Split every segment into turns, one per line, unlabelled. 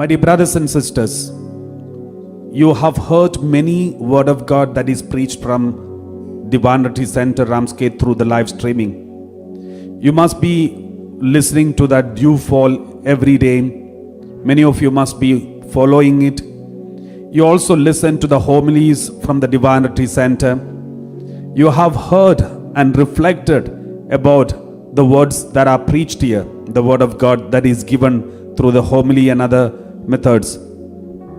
My dear brothers and sisters, you have heard many word of God that is preached from Divine Retreat Center, Ramsgate, through the live streaming. You must be listening to that Dewfall every day. Many of you must be following it. You also listen to the homilies from the Divine Retreat Center. You have heard and reflected about the words that are preached here, the word of God that is given through the homily and other methods.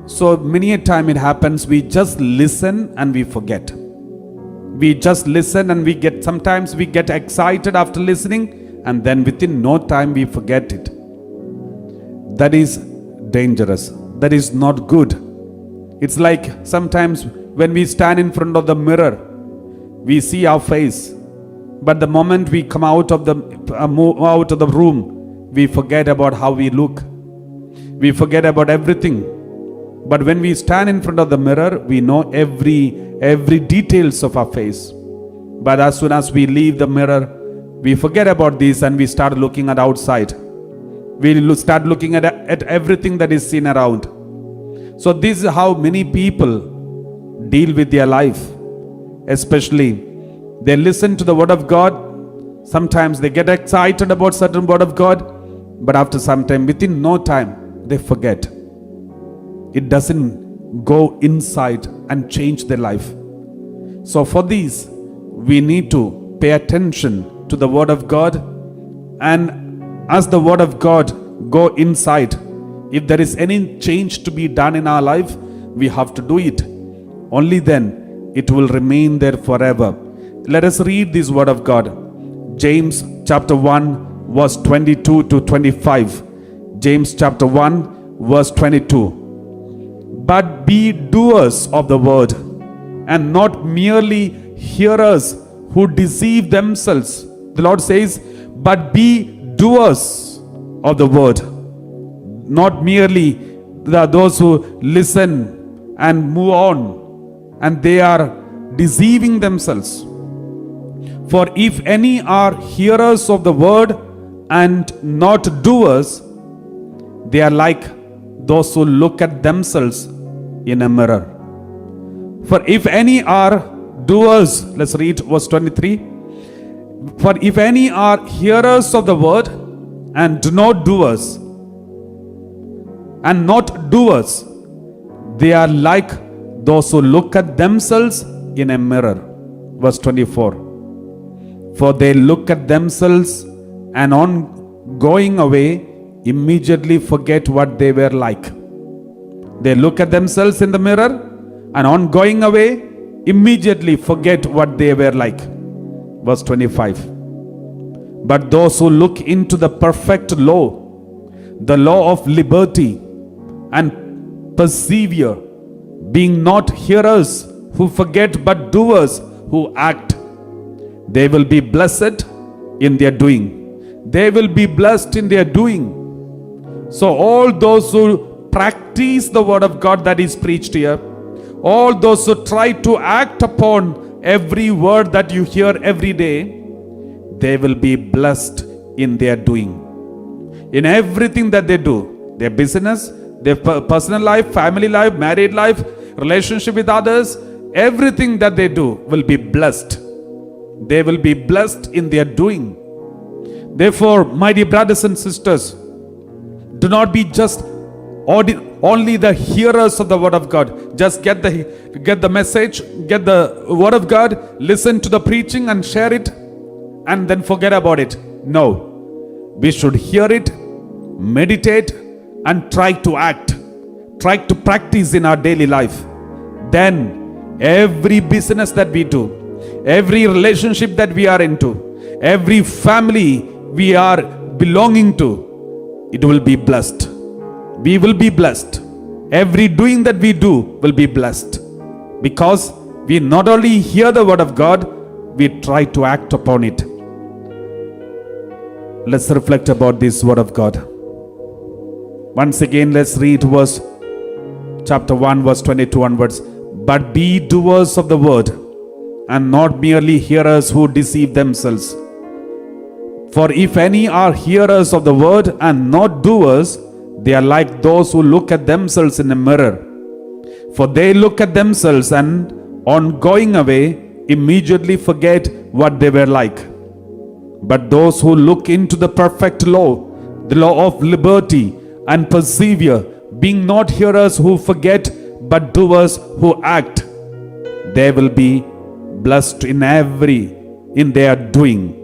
So many a time it happens, we just listen and we forget. We just listen and sometimes we get excited after listening, and then within no time we forget it. That is dangerous. That is not good. It's like sometimes when we stand in front of the mirror, we see our face, but the moment we come out of the room, we forget about how we look. We forget about everything. But when we stand in front of the mirror, we know every details of our face. But as soon as we leave the mirror, we forget about this and we start looking at outside. We start looking at everything that is seen around. So this is how many people deal with their life. Especially, they listen to the word of God. Sometimes they get excited about certain word of God, but after some time, within no time, they forget. It doesn't go inside and change their life. So for these, we need to pay attention to the word of God, and as the word of God go inside, if there is any change to be done in our life, we have to do it. Only then it will remain there forever. Let us read this word of God. James chapter 1 verse 22 to 25. James chapter 1 verse 22. But be doers of the word, and not merely hearers who deceive themselves. The Lord says, but be doers of the word, not merely those who listen and move on, and they are deceiving themselves. For if any are hearers of the word and not doers, they are like those who look at themselves in a mirror. For if any are doers, let's read verse 23. For if any are hearers of the word and not doers, they are like those who look at themselves in a mirror. Verse 24. For they look at themselves and on going away immediately forget what they were like. They look at themselves in the mirror and on going away immediately forget what they were like. Verse 25. But those who look into the perfect law, the law of liberty, and persevere, being not hearers who forget but doers who act, they will be blessed in their doing. They will be blessed in their doing. So all those who practice the word of God that is preached here, all those who try to act upon every word that you hear every day, they will be blessed in their doing. In everything that they do, their business, their personal life, family life, married life, relationship with others, everything that they do will be blessed. They will be blessed in their doing. Therefore, my dear brothers and sisters, do not be just only the hearers of the word of God. Just get the message, get the word of God, listen to the preaching and share it, and then forget about it. No, we should hear it, meditate, and try to act, try to practice in our daily life. Then every business that we do, every relationship that we are into, every family we are belonging to, it will be blessed. We will be blessed. Every doing that we do will be blessed, because we not only hear the word of God, we try to act upon it. Let's reflect about this word of God. Once again, let's read chapter 1 verse 22 onwards. But be doers of the word, and not merely hearers who deceive themselves. For if any are hearers of the word and not doers, They are like those who look at themselves in a mirror. For they look at themselves and, on going away, immediately forget what they were like. But those who look into the perfect law, the law of liberty, and persevere, being not hearers who forget, but doers who act, they will be blessed in their doing.